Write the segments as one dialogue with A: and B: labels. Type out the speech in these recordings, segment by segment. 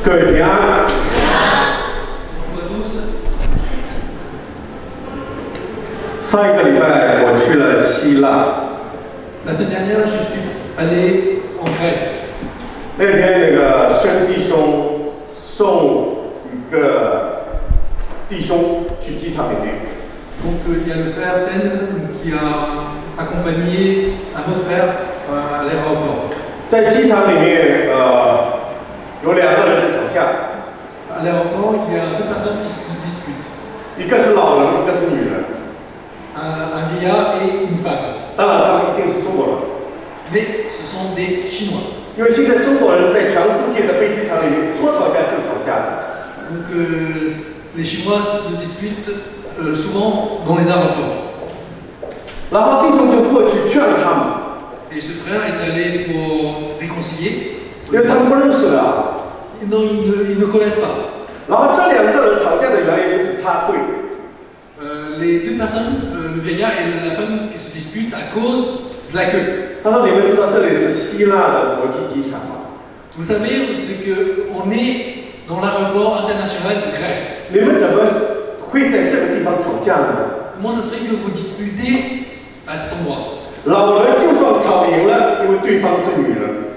A: 各位平安。上一个礼拜我去了希腊。
B: La semaine dernière, je suis allé en Grèce.
A: 那天那个生弟兄送一个弟兄去机场里面。
B: Donc il y a le frère Sen qui a accompagné un autre frère à l'aéroport.
A: 在机场里面，有两个人在吵架。
B: À l'aéroport, il y a deux personnes qui se disputent.
A: 一个是老人，一个是女人。
B: Un vieillard et une femme.
A: 当然，他们一定是中国人。
B: Mais ce sont des Chinois.
A: 因为现在中国人在全世界的飞机场里面说吵架就吵架的。
B: Donc les Chinois se disputent souvent dans les aéroports.
A: 然后弟兄就过去劝了他们。
B: Et ce frère est allé pour réconcilier.
A: 因为他们不认识的啊。
B: Non, ils ne connaissent pas.
A: 然后这两个人吵架的原因就是插队。
B: Les deux personnes, le vieillard et la femme, qui se disputent à cause de la queue.
A: 他说：“你们知道这里是希腊的国际机场吗？”
B: Vous savez, c'est qu'on est dans l'aéroport international de Grèce.
A: 你们怎么会在这个地方吵架呢？
B: Comment ça se fait que vous disputez à cet endroit?
A: 老人就算吵赢了，因为对方是女人。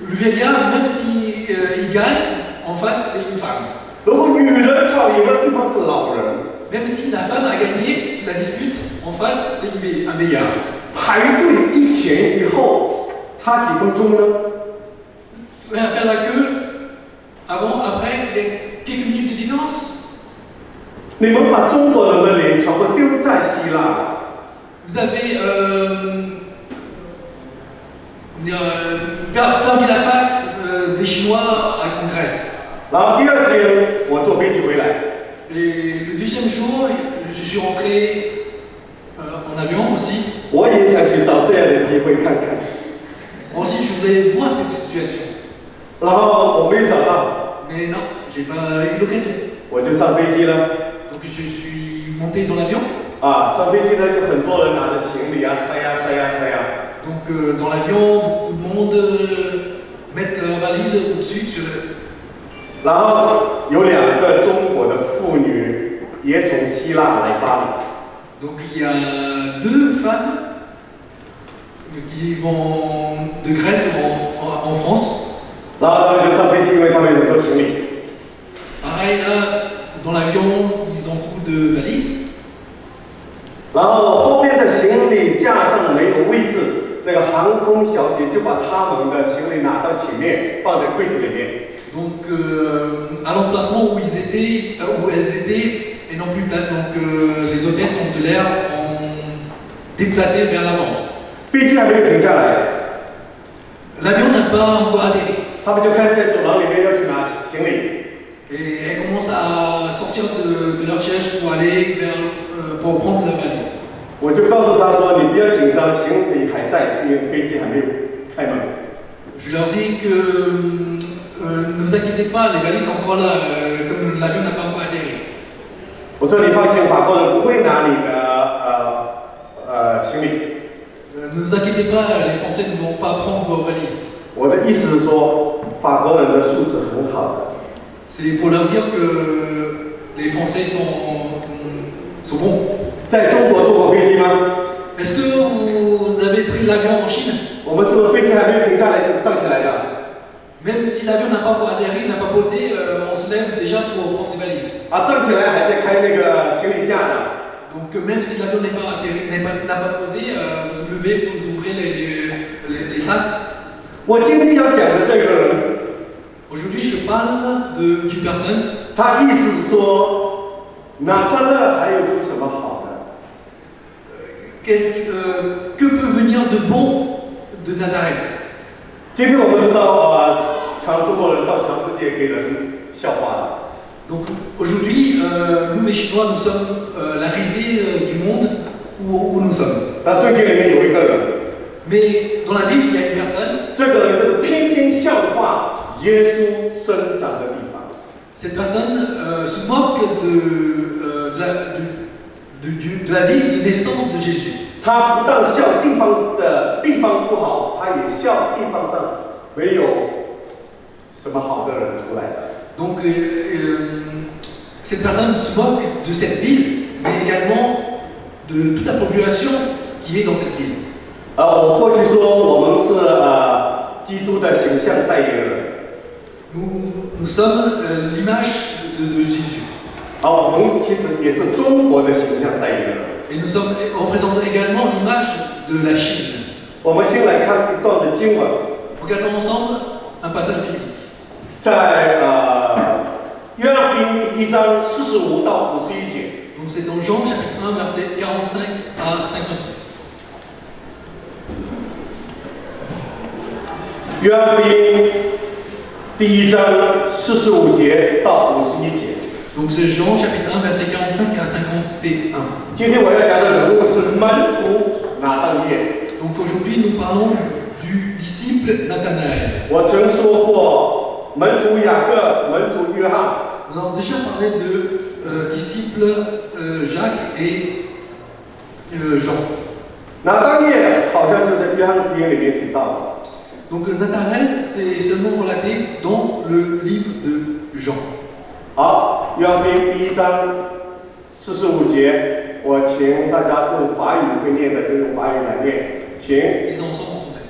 B: Le vieillard, même si il gagne, en face c'est une femme.
A: 如果女人吵赢了，对方是老人。
B: Même si la femme a gagné la dispute, en face c'est un vieillard.
A: 排队一前一后，差几分钟呢？
B: Faire la queue, avant, après, il y a quelques minutes de différence.
A: 你们把中国人的脸全部丢在希腊。
B: Vous avez perdu la face des Chinois en Grèce.
A: 然后第二天我坐飞机回来。
B: Et le deuxième jour, je suis rentré en avion aussi.
A: 我也想去找这样的机会看看。
B: Moi aussi, je voulais voir cette situation.
A: 然后我没有找到。
B: Mais non, j'ai pas eu l'occasion.
A: 我就上飞机了。
B: Donc je suis monté dans l'avion.
A: 上飞机呢，就很多人拿着行李啊，塞呀塞呀塞呀。
B: Donc dans l'avion, beaucoup de monde mettent leur valise au-dessus sur le...
A: 然后有两个中国的妇女也从希腊来巴黎。
B: Donc il y a deux femmes qui vont de Grèce en France.
A: 然后他们就上飞机，因为他们有很多行李。
B: Pareil là, dans l'avion, ils ont beaucoup de valises.
A: 然后后面的行李架上没有位置，那个航空小姐就把他们的行李拿到前面，放在柜子里面。
B: Donc à l'emplacement où elles étaient, et non plus place. Donc les hôtesses ont de l'air déplacées vers l'avant.
A: 飞机还没有停下来，
B: L'avion n'a pas encore atterri.
A: 他们就开始在走廊里面要去拿行李。
B: Et elles commencent à sortir de leur siège pour aller pour prendre la valise.
A: 我就告诉他说：“你不要紧张，行李还在，因为飞机还没有开门。”
B: Je leur dis que ne vous inquiétez pas, les valises sont encore là, comme l'avion n'a pas encore atterri.
A: 我说：“你放心，法国人不会拿你的行李。”
B: Ne vous inquiétez pas, les Français ne vont pas prendre vos valises.
A: 我的意思是说，法国人的素质很好的。
B: C'est pour leur dire que les Français sont bons.
A: 在中国坐过飞机吗？
B: Est-ce que vous avez pris l'avion en Chine?
A: 我们是不是飞机还没有停下来就站起来的？
B: Même si l'avion n'a pas encore atterri, n'a pas posé, on se lève déjà pour prendre les valises.
A: 站起来还在开那个行李架呢。
B: Donc même si l'avion n'est pas atterri, n'a pas posé, vous vous levez, vous ouvrez les sas.
A: 我今天要讲的这个人，
B: Aujourd'hui, je parle d'une personne.
A: 他意思是说，拿撒勒还有出什么好的？
B: Que peut venir de bon de Nazareth?
A: 今天我们知道，全中国人到全世界给人笑话的。
B: Donc aujourd'hui, nous les Chinois, nous sommes la risée du monde où nous sommes.
A: 但圣经里面有一个人，
B: Mais dans la Bible, il y a une personne.
A: 这个人就是偏偏笑话耶稣生长的地方。
B: Cette personne se moque de la vie de naissance de Jésus.
A: 他不但笑地方不好，他也笑地方上没有什么好的人出来的。
B: Donc cette personne se moque de cette ville, mais également de toute la population qui est dans cette ville.
A: 我过去说我们是基督的形象代言人。
B: Nous sommes l'image de Jésus.
A: 我们其实也是中国的形象代言人。
B: Et nous représentons également l'image de la Chine.
A: 我们先来看一段的经文。
B: Regardons ensemble un passage biblique.
A: 在约翰福音第1章45到51节。
B: Donc c'est dans Jean chapitre 1 verset 45 à 56.
A: 约翰福音第1章45节到51节。
B: Donc c'est Jean chapitre 1 verset 45 à 51.
A: 今天我要讲的人物是门徒拿但业。
B: Donc aujourd'hui nous parlons du disciple Nathanaël.
A: 我曾说过门徒雅各、门徒约翰。
B: Nous avons déjà parlé de disciples Jacques et Jean.
A: 拿但业好像就在约翰福音里面提到的。
B: Donc Nathanaël, c'est seulement relaté dans le livre de Jean.
A: 好，约翰福音第1章45节，我请大家用法语会念的就用法语来念，请。
B: Lisons ensemble en français.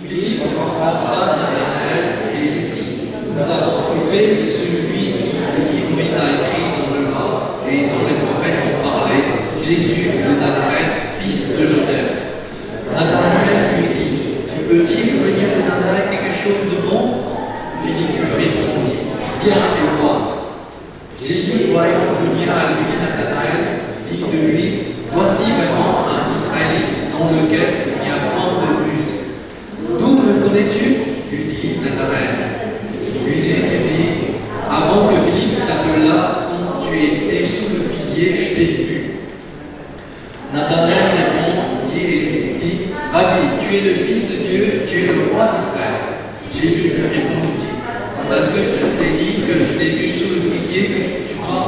B: Philippe rencontra Nathanaël et lui dit, nous avons trouvé celui de qui Moïse a écrit dans le Loi et dont les prophètes ont parlé, Jésus de Nazareth, fils de Joseph. Nathanaël lui dit, peut-il venir de Nazareth quelque chose de bon? Philippe lui répondit, viens et vois. Jésus, voyant venir à lui Nathanaël, dit de lui, voici vraiment un Israélite dans lequel il n'y a point de ruse. D'où me connais-tu? Lui dit Nathanaël. Lui dit, avant que Philippe t'appelât, quand tu étais sous le figuier, je t'ai vu. Nathanaël répondit et lui dit, Rabbi, tu es le Fils de Dieu, tu es le roi d'Israël. Jésus lui répondit, parce que je t'ai dit que je t'ai vu sous le figuier, que tu crois,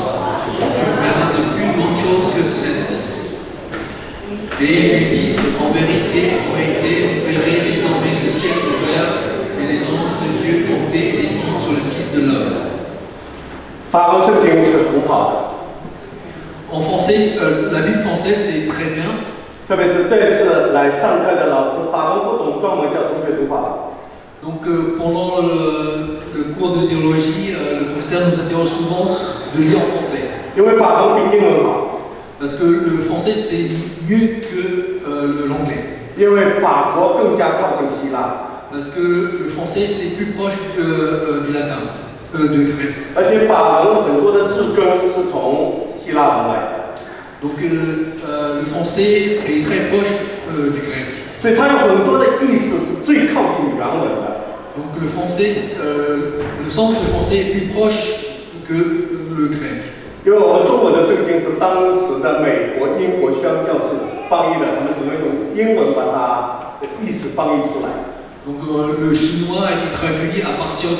B: tu verras de plus grandes choses que celle-ci. Et il lui dit, en vérité, vous verrez désormais le ciel ouvert et les anges de Dieu monter et descendre sur le Fils de l'homme.
A: 法文圣经是很好的。
B: En français, la Bible française, c'est très bien.
A: 特别是这次来上课的老师，法文不懂，专门叫同学读法文。
B: Donc pendant le cours de théologie, le professeur nous interroge souvent de lire en français.
A: 因为法文比英文好。
B: Parce que le français c'est mieux que l'anglais.
A: 因为法国更加靠近希腊。
B: Parce que le français c'est plus proche du latin, du grec.
A: 而且法文很多的字根是从希腊文来的。
B: Donc le français est très proche du grec.
A: 所以它有很多的意思是最靠近原文的。
B: Donc le français, le sens du français est plus proche que le grec.
A: 因为我们中文的圣经是当时的美国、英国宣教士翻译的，他们只能用英文把它的意思翻译出来。
B: Donc le chinois a été traduit à partir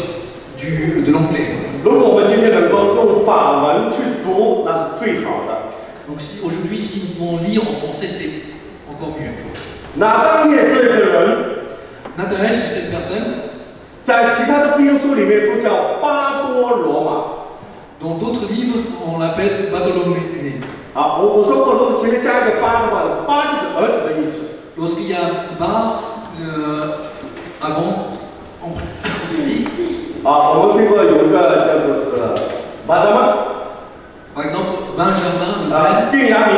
B: de l'anglais.
A: 如果我们今天能够用法文去读，那是最好的。
B: Donc aujourd'hui, si nous pouvons lire en français, c'est encore mieux.
A: 拿但业这个人，
B: Nathanaël, c'est cette personne.
A: 在其他的福音书里面都叫巴多罗马。
B: Dans d'autres livres, on l'appelle Bartholomé.
A: 我说过，如果前面加一个巴的话，巴就是儿子的意思。
B: Lorsqu'il y a Bar avant, on dit.
A: 我们听过有一个叫做是马什么？
B: Par exemple, Benjamin, le père.
A: 便雅悯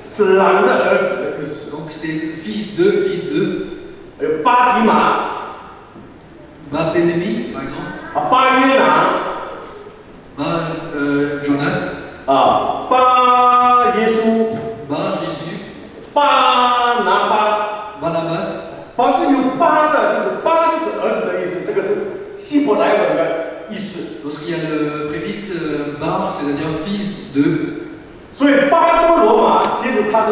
A: 是狼的儿子的意思。
B: Donc c'est fils de.
A: 还有巴迪马。
B: Barthélemy, par exemple.
A: 巴约拿。
B: Jonas.
A: 巴耶稣。
B: Bar Jésus.
A: 巴拿巴。
B: Barnabas.
A: 反正有巴的，就是巴就是儿子的意思，这个是希伯来文的意思。
B: Lorsqu'il y a le préfixe Bar, c'est-à-dire fils de.
A: 所以巴多罗马其实他的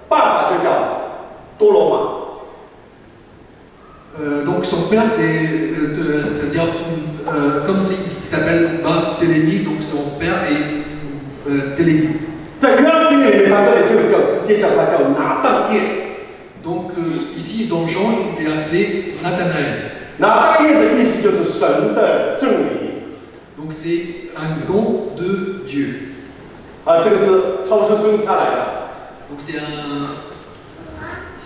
A: 爸爸就叫多罗马。
B: Donc son père, c'est-à-dire comme s'il s'appelle Barthélemy, donc son père est Télémy.
A: 在约翰福音里面，他这里就直接叫他叫拿但业。
B: Donc ici dans Jean, il est appelé Nathanaël.
A: 拿大业的意思就是神的证明。
B: Donc c'est un don de Dieu.
A: 这个是超生生下来的，
B: Donc c'est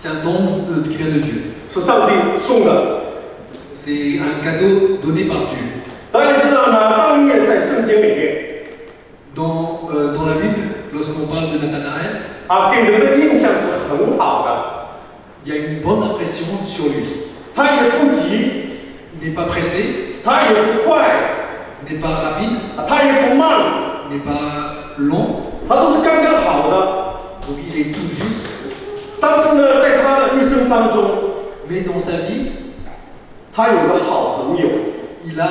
B: un don qui vient de Dieu.
A: 是上帝送的。
B: C'est un cadeau donné par Dieu.
A: 大家知道拿大业在圣经里面
B: Dans la Bible, lorsqu'on parle de Nathanaël,
A: 给人的印象是很好的，
B: il y a une bonne impression sur lui.
A: 他也不急，
B: Il n'est pas pressé,
A: 他也不快，
B: il n'est pas rapide,
A: 他也不慢，
B: il n'est pas long,
A: 他都是刚刚好的。
B: donc il est tout juste.
A: 但是呢，在他的一生当中，
B: Mais dans sa vie,
A: 他有个好朋友，
B: il a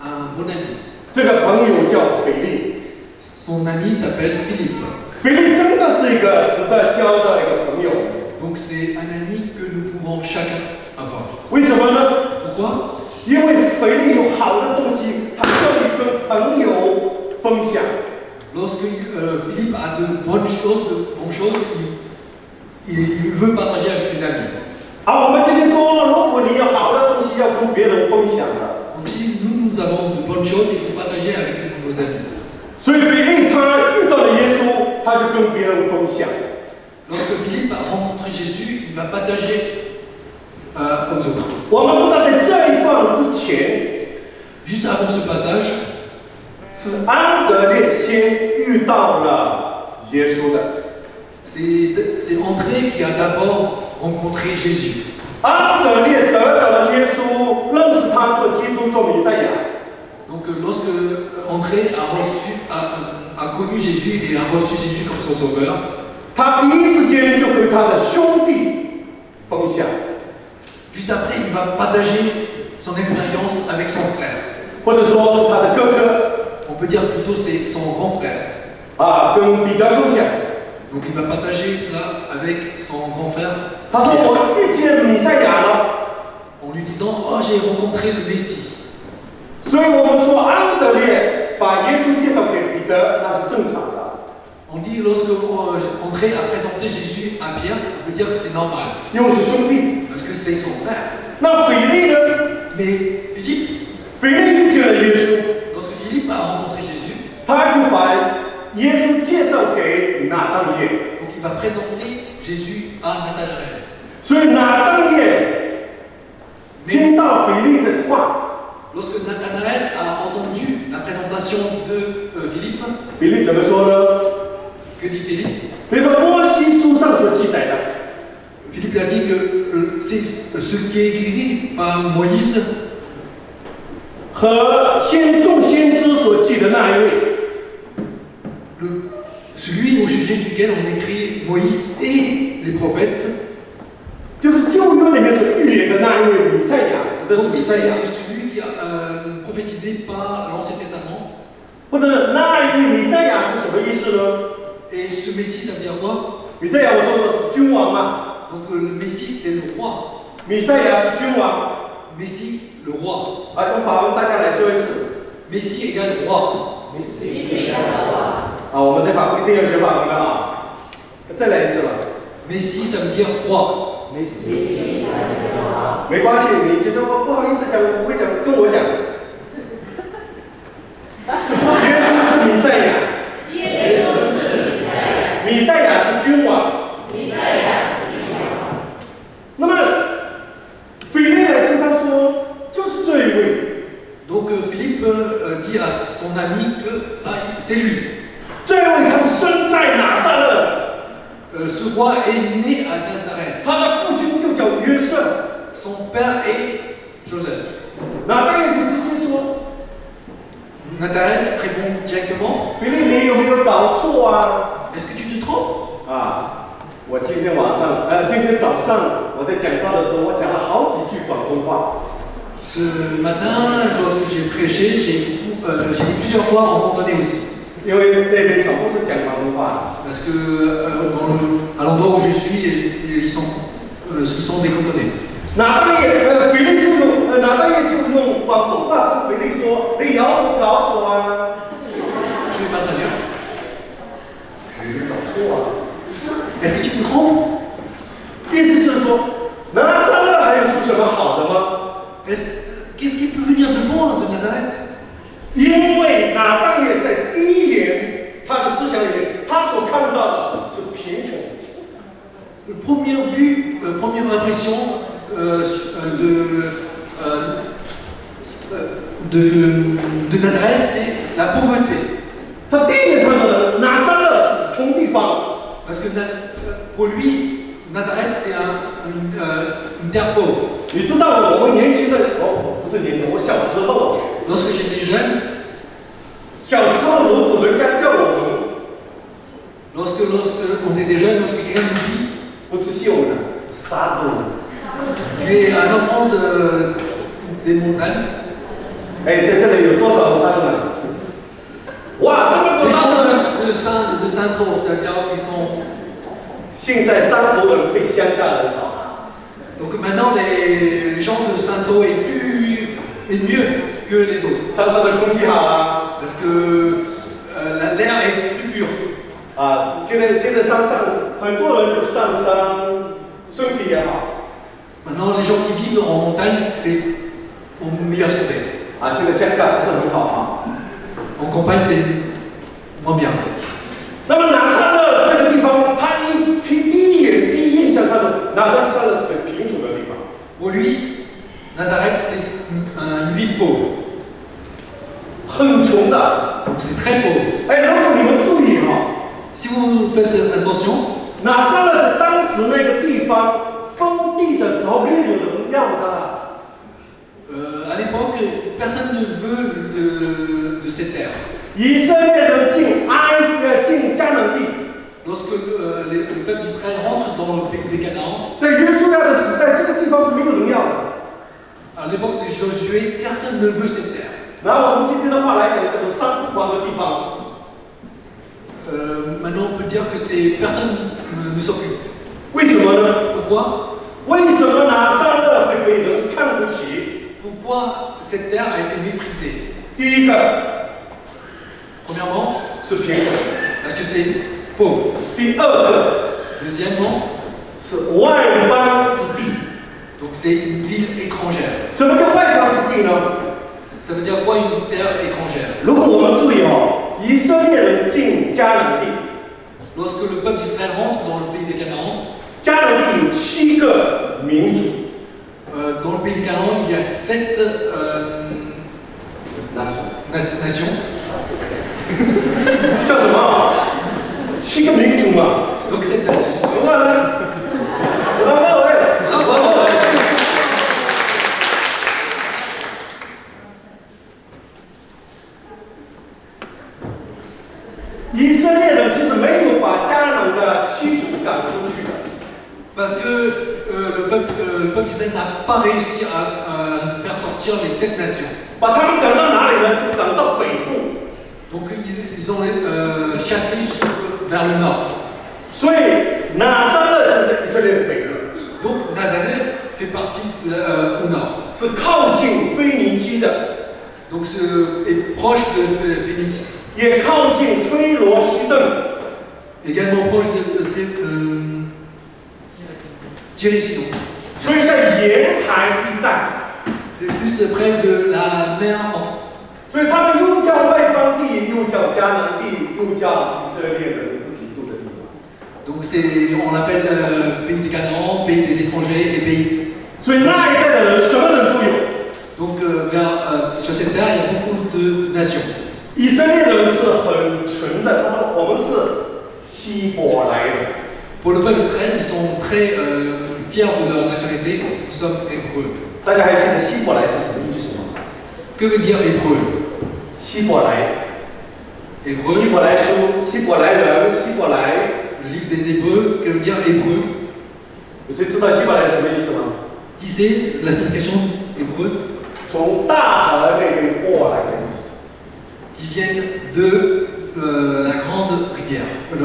B: un bon ami.
A: 这个朋友叫腓力。
B: Son ami s'appelle Philippe.
A: 腓力真的是一个值得交的一个朋友。
B: Donc c'est un ami que nous pouvons chacun avoir.
A: 为什么呢？
B: Pourquoi?
A: 因为腓力有好的东西，他需要去跟朋友分享。
B: Lorsque Philippe a de bonnes choses, il veut partager avec ses amis.
A: 我们今天说，如果你有好的东西要跟别人分享的，
B: Donc si nous avons de bonnes choses, il faut partager avec nos amis.
A: 所以腓力他遇到了耶稣，他就跟别人分享。
B: Lorsque Philippe a rencontré Jésus, il va partager aux autres.
A: 我们知道，在这一段之前，
B: Juste avant ce passage,
A: 是安德烈先遇到了耶稣的。
B: c'est André qui a d'abord rencontré Jésus.
A: 安德烈得到了耶稣，认识他做基督，做弥赛亚。
B: Donc lorsque André a connu Jésus et a reçu Jésus comme son sauveur,
A: 他第一时间就跟他的兄弟分享，
B: juste après il va partager son expérience avec son frère.
A: 或者说是他的哥哥
B: On peut dire plutôt c'est son grand frère.
A: 跟彼得分享。
B: Donc il va partager cela avec son grand frère
A: 他说：“我遇见弥赛亚了。
B: en lui disant Oh, j'ai rencontré le Messie. » ’
A: 所以我们说，安德烈把耶稣介绍给彼得，那是正常的，
B: On dit lorsque André a présenté Jésus à Pierre, on peut dire que c'est normal,
A: 因为是兄弟。
B: parce que c'est son frère.
A: 那腓力呢？
B: Mais Philippe,
A: 腓力遇见了耶稣，
B: lorsque Philippe a rencontré Jésus,
A: 他就把耶稣介绍给拿但业。
B: donc il va présenter Jésus à Nathanaël.
A: 所以拿但业听到腓力的话，
B: Lorsque Nathanaël a entendu la présentation de Philippe,
A: 腓力怎么说呢？
B: que dit Philippe?
A: 比如说摩西书上所记载的，
B: Philippe a dit que c'est ce qui est écrit par Moïse
A: 和众先知所记的那一位，
B: celui au sujet duquel on écrit Moïse et les prophètes,
A: 就是旧约里面所预言的那一位弥赛亚，指的是
B: donc
A: 弥
B: c'est
A: 赛亚，
B: celui qui a prophétisé par l'Ancien Testament.
A: 或者那一位弥赛亚是什么意思呢？
B: Et ce Messie, ça veut dire quoi?
A: 弥赛亚我说的是君王嘛，
B: Donc le Messie, c'est le roi.
A: 弥赛亚是君王，
B: Messie, le roi.
A: 用法文大家来说一次。
B: Messie égale roi.
A: 我们这法不一定要学法文的啊，再来一次吧。
B: Messie, ça veut dire roi.
A: 没关系，你觉得我不好意思讲，我不会讲，跟我讲。耶稣是弥赛亚，弥赛亚是君王，那么腓力来跟他说，就是这一位。
B: Donc Philippe dit à son ami que c'est lui.
A: 这位他是生在拿撒勒，
B: Ce roi est né à Nazareth.
A: 他的父亲就叫约瑟。
B: Son père est Joseph.
A: 那当然就直接说，
B: Nathanaël répond directement
A: 腓力，你有没有搞错啊？
B: Est-ce que tu te trompes?
A: 我今天早上我在讲道的时候，我讲了好几句广东话。
B: Ce matin, lorsque j'ai prêché, j'ai dit plusieurs fois en cantonais aussi.
A: 因为那边全部是讲广东话。
B: Parce que à l'endroit où je suis, ils sont des cantonais.
A: 拿大业就用广东话跟腓力说：“你有冇搞错啊？”
B: Je ne vais pas traduire.
A: 你搞错啊！
B: Est-ce que tu te trompes?
A: 意思就是说，拿撒勒还有出什么好的吗？
B: Qu'est-ce qui peut venir de bon de Nazareth?
A: 因为亚当也在第一眼他的思想里面，他所看到的是贫穷。
B: Première impression de Nazareth, c'est la pauvreté.
A: 他第一眼看到的拿撒勒是穷地方。
B: Parce que pour lui, Nazareth, c'est une terre pauvre.
A: 你知道我们年轻的不是年轻，我小时候。
B: Lorsque j'étais jeune,
A: 小时候如果人家叫我们，
B: lorsque on était jeune, lorsque quelqu'un nous dit,
A: 不是秀呢，沙土。
B: tu es un enfant des montagnes.
A: 哎，在这里有多少沙土呢？哇，这么多沙土！
B: De Saint-Tro, ça veut dire qu'ils sont.
A: 现在山头的人被乡下人好。
B: Donc maintenant, les gens de Saint-Tro est mieux que les autres.
A: 山上的空气好啊。
B: Parce que l'air est plus pur.
A: 啊，现在山上很多人就上山，身体也好。
B: Maintenant, les gens qui vivent en montagne, c'est au meilleure santé.
A: 啊，现在乡下不是很好啊。
B: En campagne, c'est moins bien.
A: 那么拿撒勒这个地方，他第一印象看到拿撒勒是个贫穷的地方。
B: Pour lui, Nazareth, c'est une ville pauvre.
A: 很穷的。
B: Donc c'est très pauvre.
A: 哎，如果你们注意哈，
B: Si vous faites attention,
A: 拿撒勒当时那个地方封地的时候，没有人要他。
B: à l'époque, personne ne veut de cette terre.
A: 以色列人进迦南地。
B: Lorsque le peuple d'Israël rentre dans le pays des Canaan,
A: 在约书亚的时代，这个地方是没有人要的。
B: à l'époque de Josué, personne ne veut cette terre.
A: 然后我们今天的话来讲，叫做山不光的地方。
B: Maintenant, on peut dire que personne ne s'occupe.
A: 为什么呢？
B: Pourquoi?
A: 为什么拿撒勒会被人看不起？
B: Pourquoi cette terre a été méprisée?
A: 第一个
B: Premièrement,
A: 是贫穷，
B: parce que c'est pauvre.
A: 第二个
B: Deuxièmement,
A: 是外邦之地。
B: donc c'est une ville étrangère.
A: 什么叫外邦之地呢？
B: Ça veut dire quoi une terre étrangère?
A: 如果我们注意哦，以色列人进迦南地，
B: Lorsque le peuple d'Israël rentre dans le pays des Canaan,
A: 迦南地有7个民族。
B: dans le pays des Canaan, il y a 7 nations.
A: 像什么？7个民族嘛。
B: Donc 7 nations. 以色列人其实没有把迦南的7族赶出去的。 Parce que le peuple d'Israël n'a pas réussi à faire sortir les 7 nations.
A: 把他们赶到哪里呢？就赶到北部。
B: Donc ils ont chassé vers le nord.
A: 所以拿撒勒就是以色列的北部。
B: Donc Nazareth fait partie au nord.
A: 是靠近腓尼基的。
B: Donc est proche de Phénicie.
A: 也靠近推罗西顿。
B: Également proche de Tirésidon.
A: 所以在沿海一带。
B: C'est plus près de la mer Morte.
A: 所以他们又叫外邦地，又叫迦南地，又叫以色列人自己住的地方。
B: Donc on l'appelle pays des Canaan, pays des étrangers et pays.
A: 所以那一带的人什么人都有。
B: Donc sur cette terre, il y a beaucoup de nations.
A: 以色列人是很纯的，他说我们是希伯来人。
B: Pour le peuple d'Israël, ils sont très fiers de leur nationalité. Nous sommes hébreux.
A: 大家还记得希伯来是什么意思吗？
B: Que veut dire hébreu?
A: 希伯来，
B: Hébreu.
A: 希伯来书，希伯来人，希伯来。
B: Le livre des Hébreux, que veut dire hébreu?
A: 有谁知道希伯来什么意思吗？
B: Qui sait la signification hébreu?
A: 从大河那边过来的意思。
B: Qui viennent de la grande rivière, le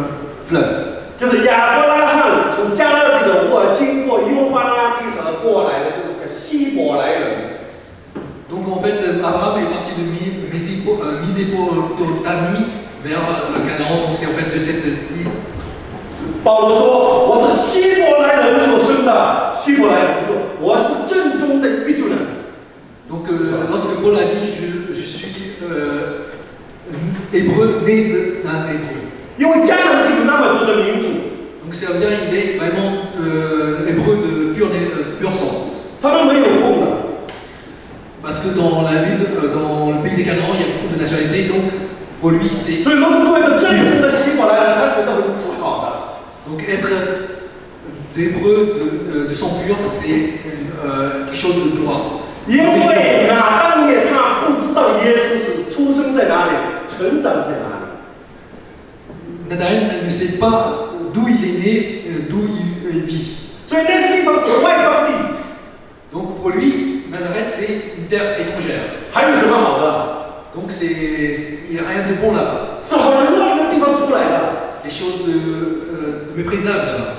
B: fleuve.
A: 就是亚伯拉罕从加勒底的乌尔经过幼发拉底河过来的，就是个希伯来人。
B: Donc en fait, Abraham est parti de Mésopotamie vers le Canaan, donc c'est en fait de cette île.
A: 保罗说：“我是希伯来人所生的。”希伯来人说：“我是正宗的异族人。”因为迦南地有那么多的民族，
B: Donc ça veut dire qu'il est vraiment hébreu de pur sang.
A: 他们没有混的，
B: Parce que dans le pays des Canaan, il y a beaucoup de nationalités, donc pour lui, c'est.
A: 所以如果做一个真正的希伯来人，他觉得很自豪的。
B: Donc être d'hébreu de sang pur, c'est quelque chose de gloire.
A: 因为亚当也他不知道耶稣是出生在哪里，成长在哪里。
B: Nathanaël ne sait pas d'où il est né, d'où il vit.
A: 所以那个地方是外邦地，
B: Donc pour lui, Nazareth, c'est une terre étrangère.
A: 还有什么好的？
B: Donc il n'y a rien de bon là-bas.
A: 是很乱的地方出来的。
B: Quelque chose de méprisable là-bas.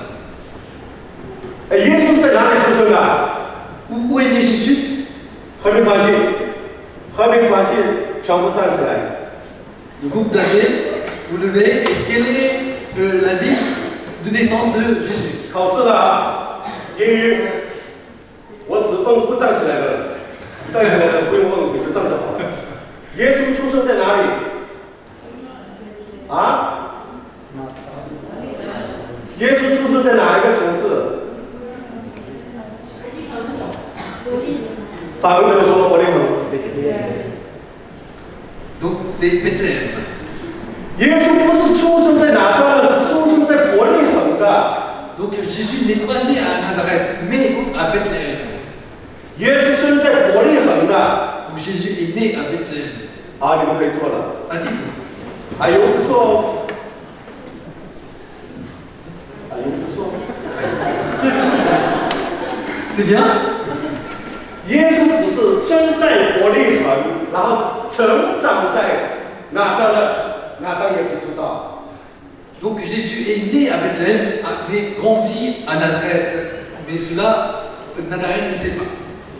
A: 哎，耶稣在哪里出生的？
B: Où est né Jésus?
A: 和平团契，和平团契全部站起来。
B: Le groupe d'Azé, vous levez, et quelle est la ville de naissance de Jésus?
A: 考试了啊，金鱼，我只问不站起来的，站起来的不用问，你就站着好了。耶稣出生在哪里？啊？耶稣出生在哪一个城市？法文怎么说？伯利恒。
B: Donc c'est Bethléem.
A: 耶稣不是出生在拿撒勒，是出生在伯利恒的。
B: Donc Jésus n'est pas né à Nazareth, mais à Bethléem.
A: 耶稣生在伯利恒的。
B: Donc Jésus est né à Bethléem.
A: 好，你们可以坐了。
B: Assis-vous.
A: 哎呦，不错哦。哎呦，不错。
B: C'est bien.
A: 耶稣只是生在伯利恒，然后成长在拿撒勒，那当然不知道。
B: Donc Jésus est né à Bethléem, mais grandi à Nazareth. Mais cela, Nathanaël ne sait pas.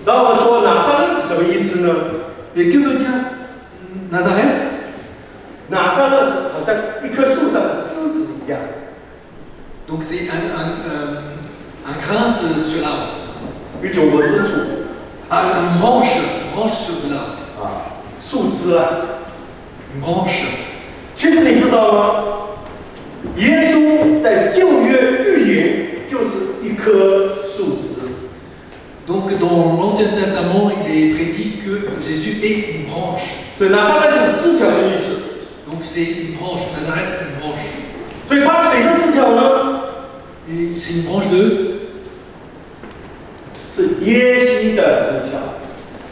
A: 那我说拿撒勒是什么意思呢？
B: Et que veut dire Nazareth?
A: 拿撒勒是好像一棵树上的枝子一样，
B: Donc c'est un grain sur l'arbre.
A: 有9个枝处
B: Une branche sur l'arbre.
A: 啊，树枝啊。
B: Une branche.
A: 其实你知道吗？耶稣在旧约预言就是一棵树枝。
B: Donc dans l'Ancien Testament, il est prédit que Jésus est une branche.
A: 所以拿撒勒就是枝条的意思。
B: Donc c'est une branche. Nazareth, c'est une branche.
A: 所以它谁的枝条呢？
B: Et c'est une branche de.
A: 是耶西的枝条。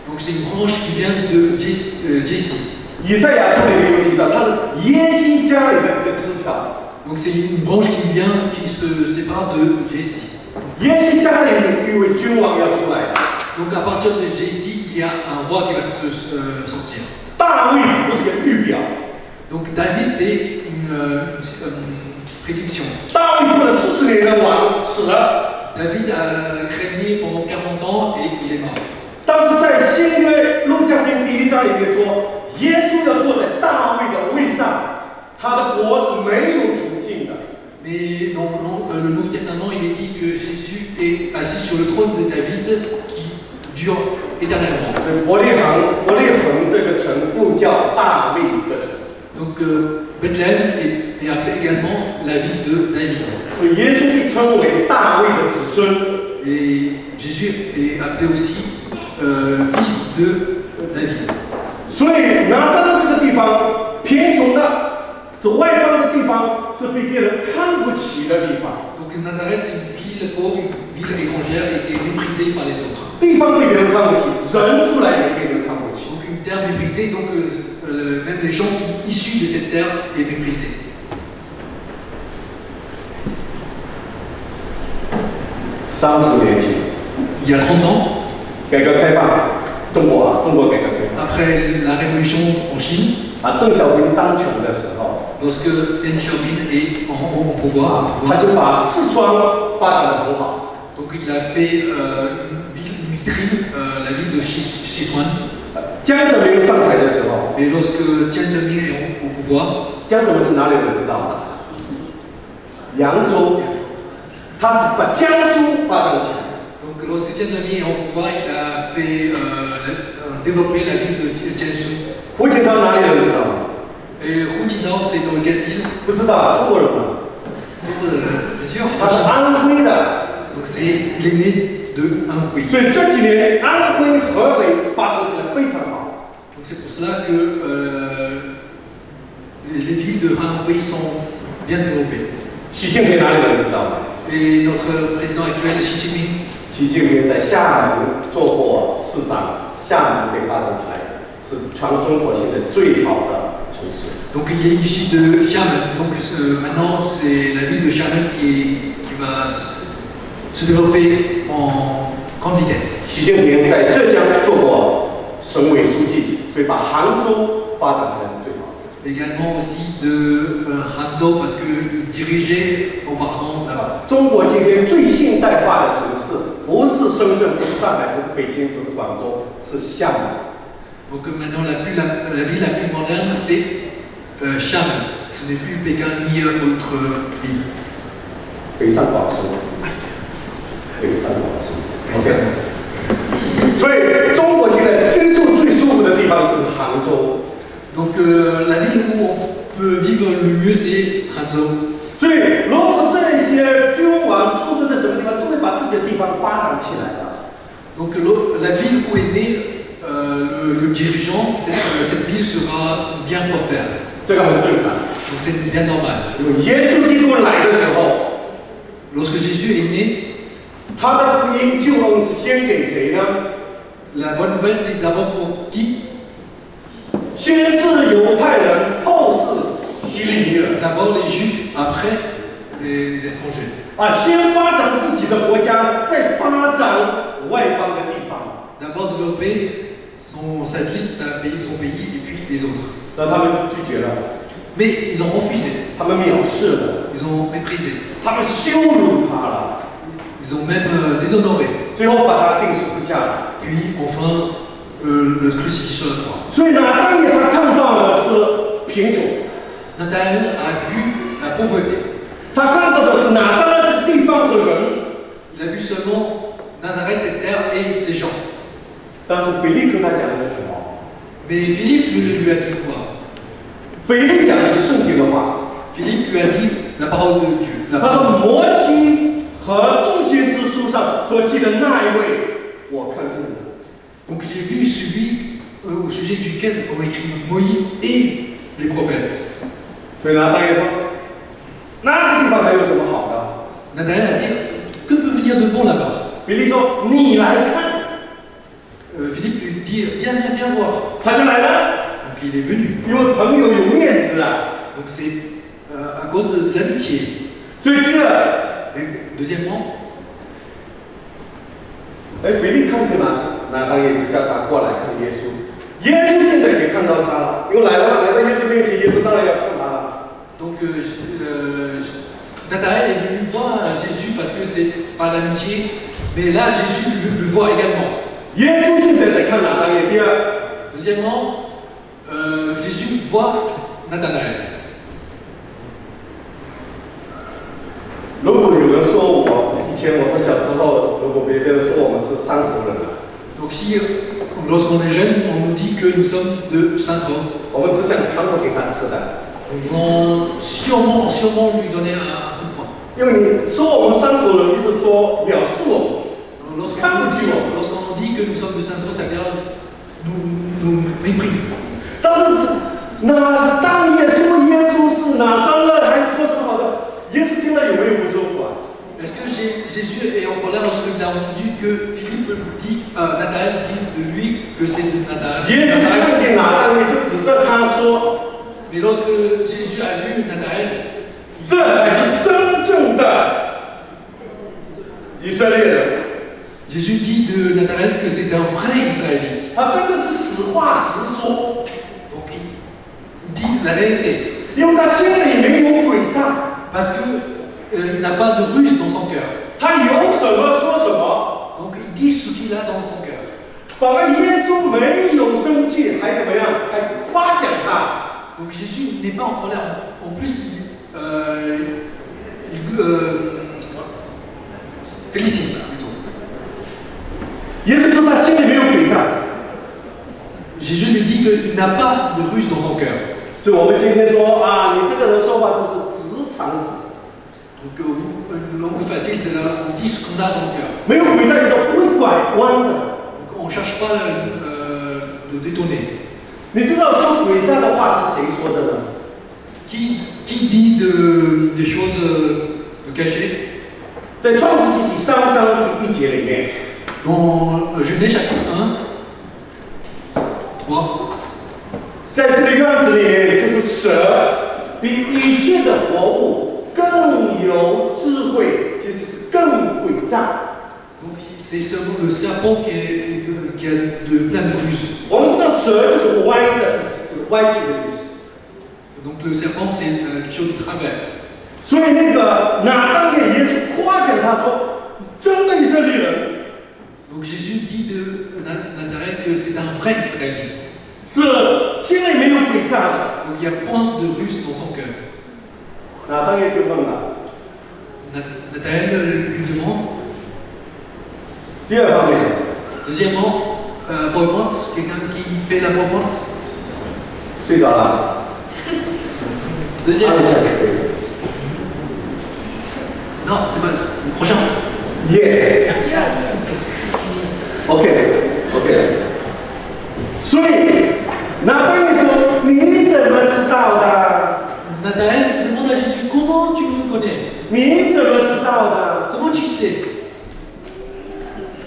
B: Donc c'est une branche qui vient de Jesse.
A: 以赛亚书里面有提到，它是耶西家里的一个枝条。
B: Donc c'est une branche qui se sépare de Jesse.
A: 耶西家里有一位君王要出来。
B: Donc à partir de Jesse, il y a un roi qui va sortir.
A: 大卫只不是个预表。
B: Donc David, c'est une prédiction.
A: 大卫做了40年的王，死了。
B: David a régné pendant 40 ans et il est mort.
A: 但是在新约路加福音第1章里面说，耶稣要坐在大卫的位上，他的国是没有穷尽的。
B: Mais dans le Nouveau Testament, il est dit que Jésus est assis sur le trône de David qui dure éternellement.
A: 伯利恒这个城又叫大卫的城。
B: Donc Bethléem est appelé également la ville de David.
A: 所以耶稣被称为大卫的子孙。
B: Et Jésus est appelé aussi fils de David.
A: 所以拿撒勒这个地方贫穷的，是外邦的地方，是被别人看不起的地方。
B: Donc Nazareth, c'est une ville pauvre, une ville étrangère et qui est méprisée par les autres.
A: 地方被别人看不起，人出来也被人看不起。
B: Donc une terre méprisée, donc même les gens issus de cette terre est méprisés.
A: 30年前，
B: Il y a 30 ans,
A: 改革开放，中国改革开放
B: après la révolution en Chine,
A: 啊，邓小平当权的时候，
B: lorsque Deng Xiaoping est au pouvoir,
A: 他就把四川发展得很好。
B: donc il a fait une vitrine, la ville de Sichuan.
A: 江泽民上台的时候，
B: Et lorsque Jiang Zemin est au pouvoir,
A: 江泽民是哪里人知道吗？扬州，他是把江苏发展起来。
B: donc lorsque Jiang Zemin est au pouvoir, il a fait développer la ville de Jiangsu.
A: 胡锦涛哪里人知道吗？Et
B: Hu 西岛c'est dans quelle ville?
A: 不知道中国人吗？C'est
B: sûr.
A: 他是安徽的，
B: Donc il est né de Anhui.
A: 所以这几年安徽、合肥发展起来非常好。
B: Donc c'est pour cela que les villes de Anhui sont bien développées.
A: 习近平哪里人知道吗？
B: Et notre président actuel, Xi Jinping,
A: 习近平在厦门做过市长，厦门被发展起来是全中国现在最好的城市。
B: donc il est issu de Xiamen. Donc maintenant c'est la ville de Xiamen qui va se développer en grande vitesse.
A: 习近平在浙江做过省委书记，所以把杭州发展起来是最好的。
B: Également aussi de Hangzhou parce qu'il dirigeait auparavant là-bas.
A: 中国今天最现代化的城市，不是深圳，不是上海，不是北京，不是广州，是厦门。
B: Donc maintenant la ville la plus moderne c'est Xiamen. Ce n'est plus Pékin ni autre ville.
A: 北上广深，北上广深。OK。所以中国现在居住最舒服的地方就是杭州。
B: Donc la ville où on peut vivre le mieux c'est Hangzhou.
A: 所以，如果这些君王出生在什么地方，都会把自己的地方发展起来的。
B: Donc la ville où est né le dirigeant, cette ville sera bien prospère.
A: 这个很正常。
B: Donc c'est bien normal.
A: 耶稣基督来的时候，
B: Lorsque Jésus est né,
A: 他的福音救恩是先给谁呢？
B: la bonne nouvelle c'est d'abord pour qui?
A: 先是犹太人，后是希利尼人。
B: D'abord les Juifs, après les étrangers.
A: 啊，先发展自己的国家，再发展外邦的地方。
B: D'abord développer sa ville, son pays et puis les autres.
A: 那他们拒绝了，
B: Mais ils ont refusé,
A: 他们藐视了，
B: ils ont méprisé,
A: 他们羞辱他了，
B: ils ont même déshonoré.
A: 最后把他钉十字架了。
B: Puis enfin le crucifix sur la croix.
A: 所以呢，当年他看到的是贫穷，
B: Nathanaël a vu la pauvreté.
A: 他看到的是拿撒勒这个地方的人，
B: Il a vu seulement Nazareth, cette terre et ses gens.
A: 但是腓力跟他讲的是什么？
B: Mais Philippe lui a dit quoi?
A: 腓力讲的是圣经的话，
B: Philippe lui a dit la parole de Dieu.
A: 他
B: La
A: 说
B: parole.
A: 摩西和众先知书上所记的那一位，我看见了。
B: Donc j'ai vu celui au sujet duquel ont écrit Moïse et les prophètes.
A: 所以呢，大爷说，那个地方还有什么好的？
B: Nathanaël a dit que peut venir de bon là-bas?
A: 腓力说，你来看。
B: Philippe lui dit viens voir.
A: 他就来了，
B: Donc il est venu.
A: 因为朋友有面子啊。
B: Donc c'est à cause de l'amitié.
A: 所以第二，
B: Et deuxièmement,
A: 腓力看见了，那当然就叫他过来看耶稣。耶稣现在也看到他了，因为来到耶稣面前，耶稣当然要看他了。
B: donc Nathanaël est venu voir Jésus parce que c'est par l'amitié, mais là Jésus le voit également.
A: 耶稣现在在看哪当然第二，
B: Deuxièmement, Jésus voit Nathanaël.
A: 如果有人说我以前我说小时候，如果别人说我们是山头人啊，
B: Donc si lorsqu'on est jeune, on nous dit que nous sommes de Saint-Tropez,
A: 我们只想传统给他吃的，
B: nous voulons sûrement lui donner un coup de poing.
A: 因为你说我们山头人，意思说藐视我们。
B: Lorsqu'on nous dit que nous sommes de Saint-Tropez, ça veut dire nous méprise.
A: 但是那当耶稣是拿撒勒，还做什么好的？耶稣听了有没有不舒服啊？
B: Est-ce que Jésus est en colère lorsqu'il a entendu que Philippe dit, Nathanaël dit de lui que c'est de Nathanaël?
A: 耶稣看见拿当耶就指着他说
B: Mais lorsque Jésus a vu Nathanaël,：“
A: 这才是真正的以色列人。”
B: Jésus dit de Nathanaël que c'est un vrai Israélite.
A: 他真的是实话实说，
B: Donc il dit la vérité.
A: 因为他心里没有诡诈，
B: Parce qu'il n'a pas de ruse dans son cœur.
A: 他有什么说什么。
B: Donc il dit ce qu'il a dans son cœur.
A: 反而耶稣没有生气，还怎么样？还夸奖他。
B: Donc Jésus n'est pas en colère. En plus, il félicite plutôt.
A: 耶稣说他心里没有诡诈，
B: Jésus lui dit qu'il n'a pas de ruse dans son cœur.
A: 所以我们今天说啊，你这个人说话都是直肠子。
B: Donc une langue facile, c'est on dit ce qu'on a dans le cœur.
A: 没有鬼在里头不会拐弯的。
B: Donc on ne cherche pas le détourner.
A: 你知道说诡诈的话是谁说的呢？
B: Qui dit des choses de cachées?
A: 在创世纪第3章第1节里面，
B: Dans Genèse chapitre 1, 3.
A: 在这个院子里面，就是蛇比一切的活物更有智慧，其实是更诡诈。
B: Donc c'est seulement le serpent qui a plein de ruses.
A: 我们知道蛇就是歪的，歪曲的意思。
B: Donc le serpent c'est quelque chose de travers.
A: 所以那个拿当耶耶稣夸奖他说：“真的以色列人。”
B: Donc Jésus dit de Nazareth que c'est un vrai Israélite.
A: 是心里没有诡诈的。
B: Donc il n'y a point de ruse dans son cœur.
A: 拿当耶就问了。
B: Nathanaël lui demande.
A: 第二方面。
B: Deuxièmement, PowerPoint, quelqu'un qui fait la PowerPoint.
A: 睡着了。
B: Deuxième. Non, c'est pas le prochain.
A: Yeah. OK. 所以，拿当耶说：“你怎么知道的？”
B: Nathanaël demande à Jésus, comment tu me connais?
A: 你怎么知道的？
B: Comment tu sais?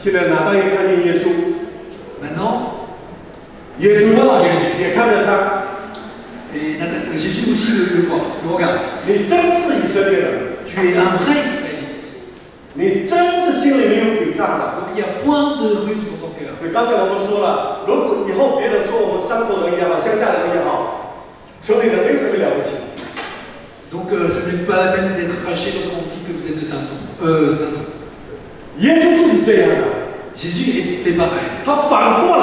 A: 现在拿当耶看见耶稣。
B: Maintenant,
A: 耶稣也看着他。
B: Et Jésus aussi le voit, le regarde.
A: 你真是以色列人。
B: Tu es un vrai Israélite.
A: 你真是心里没有诡诈的。
B: Donc il y a point de ruse dans ton cœur.
A: 刚才我们说了，如果以后别人说我们山口人也好，乡下人也好，城里人没有什么了不起。
B: Donc ce n'est pas la peine d'être fâché lorsqu'on dit que vous êtes de Saint-Don.
A: 耶稣就是这样的。
B: Jésus fait pareil.
A: 他反过来。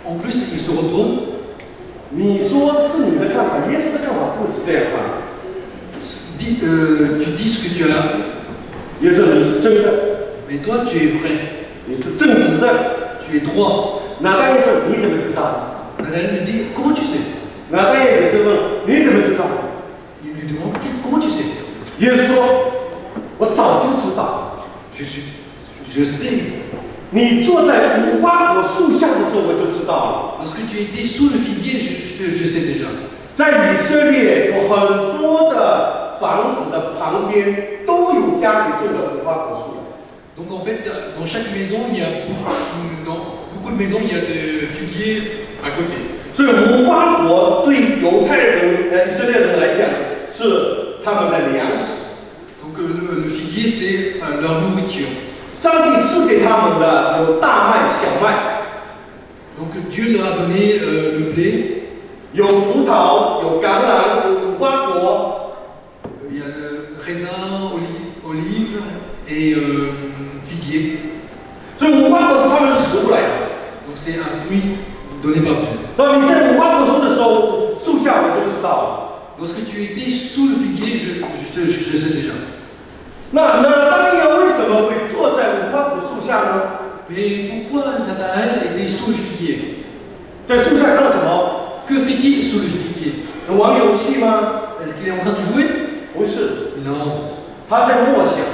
B: En plus, il se retourne.
A: 你说是你的看法，耶稣的看法不是这样看。
B: Tu dis ce que tu as.
A: 耶稣你是真的。
B: Mais toi, tu es vrai.
A: 你是正直的。
B: Tu es droit.
A: 拿当耶说你怎么知道？
B: Nathanaël lui dit, comment tu sais?
A: 拿当耶也是问你怎么知道？
B: Il lui demande, comment tu sais?
A: 耶稣说，我早就知道。
B: Je sais.
A: 你坐在无花果树下的时候，我就知道了。
B: Lorsque tu étais sous le figuier, je sais déjà.
A: 在以色列有很多的房子的旁边都有家里种的无花果树。
B: Donc en fait, dans chaque maison, il y a dans beaucoup de maisons, il y a des figuiers à côté.
A: 所以无花果对犹太人、以色列人来讲是他们的粮食。
B: Donc le figuier, c'est leur nourriture.
A: 上帝赐给他们的有大麦、小麦。
B: Donc Dieu leur a donné le blé.
A: 有葡萄，有橄榄，有无花果。
B: Il y a le raisin, olive et figuier.
A: 所以无花果是他们的食物来的。
B: Donc c'est un fruit donné par Dieu.
A: 当你在无花果树的时候，树下我就知道了。
B: Lorsque tu étais sous le figuier, je sais déjà.
A: 那当耶为什么会坐在无花果树下呢？
B: Mais pourquoi Nathanaël était sous le figuier?
A: 在树下干什么？
B: Que fait-il sous le figuier?
A: 玩游戏吗？
B: Est-ce qu'il est en train de jouer?
A: 不是，
B: Non.
A: 他在默想，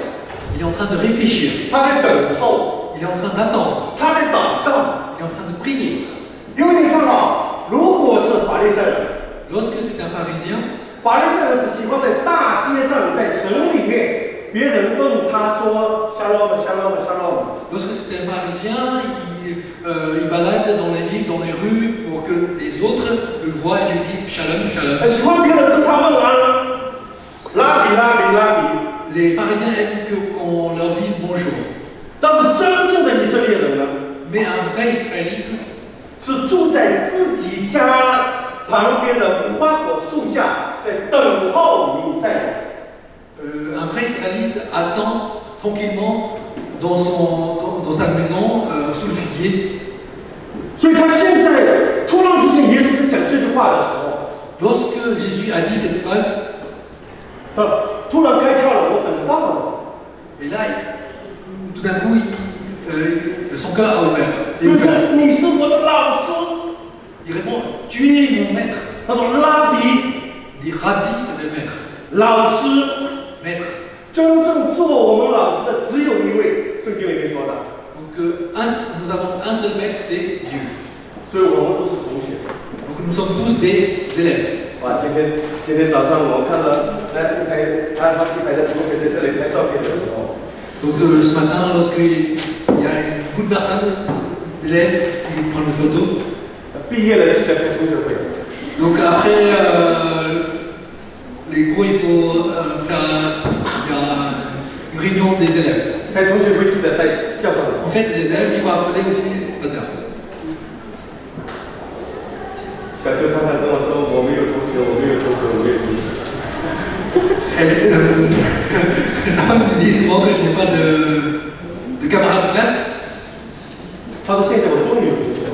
B: Il est en train de réfléchir.
A: 他在等候，
B: Il est en train d'attendre.
A: 他在祷告。
B: Il est en train de prier.
A: 因为你看啊，如果是法利赛人，
B: Lorsque c'est un pharisien,
A: 法利赛人是喜欢在大街上，在城里面，别人问他说 “shalom shalom shalom”。
B: lorsque c'est un pharisien, il balade dans les villes, dans les rues, pour que les autres le voient et lui disent shalom, shalom.
A: 喜欢别人跟他问安，拉比拉比拉比。
B: Les pharisiens aiment qu'on leur dise bonjour.
A: 但是真正的以色列人呢，
B: Mais un vrai Israélite,
A: 是住在自己家旁边的无花果树下，在等候弥赛亚。
B: un vrai Israélite attend tranquillement dans sa maison, sous le figuier.
A: 所以他现在突然之间，耶稣在讲这句话的时候，
B: Lorsque Jésus a dit cette phrase,
A: 突然开窍了，我等到了。
B: et là, tout d'un coup, son cœur a ouvert.
A: 就是你是我的老师。
B: Il répond, tu es mon maître.
A: 他说拉比，
B: Les rabbis, ça veut dire maître.
A: 老师，
B: Maître.
A: 真正做我们老师的只有一位，圣经里面说的。
B: Donc nous avons un seul maître, c'est Dieu.
A: 所以我们都是同学。
B: Donc nous sommes tous des élèves.
A: 哇，今天早上我看到那他几排的同学在这里拍照片的时候，
B: Donc ce matin, lorsqu'il y a beaucoup de personnes, d'élèves qui prennent une photo.
A: 毕业了记得开同学会。
B: Donc après les cours, il faut faire une réunion des élèves.
A: 开同学会记得带教授来。
B: En fait, les élèves, il faut appeler aussi Bazar.
A: 小秋常常跟我说，我没有同学，我没有同学，我没有同学。
B: Sa femme me dit souvent que je n'ai pas de camarades de classe.
A: 他说现在我终于有同学了，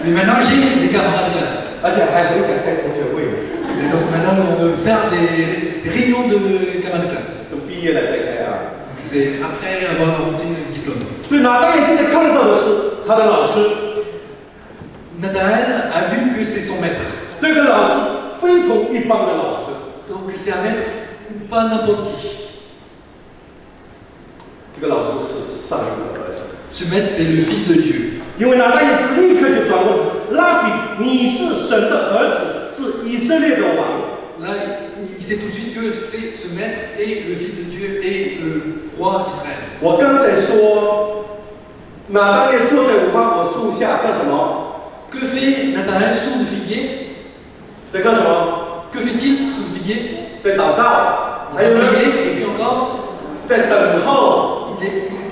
B: Mais maintenant, j'ai des camarades de classe.
A: 而且还很想开同学会，
B: Et donc maintenant, on veut faire des réunions de camarades de classe.
A: 都毕业了再开啊。
B: C'est après avoir obtenu le diplôme.
A: 所以拿大爷现在看到的是他的老师，
B: Nathanaël a vu que c'est son maître.
A: 这个老师非同一般的老师。
B: Donc c'est un maître, pas n'importe qui.
A: 这个老师是上帝的儿子，
B: Ce maître, c'est le Fils de Dieu.
A: 因为拿大爷就立刻就转问拉比，你是神的儿子，是以色列的王。
B: Là, il sait tout de suite que ce maître est le Fils de Dieu et le roi d'Israël.
A: 我刚才说，拿大爷坐在无花果树下干什么？
B: Que fait Nathanaël sous le figuier?
A: 在干什么？
B: Que fait-il sous le figuier?
A: 在祷告，
B: Il
A: 还
B: a
A: 有呢，
B: prié et puis encore,
A: 在等候，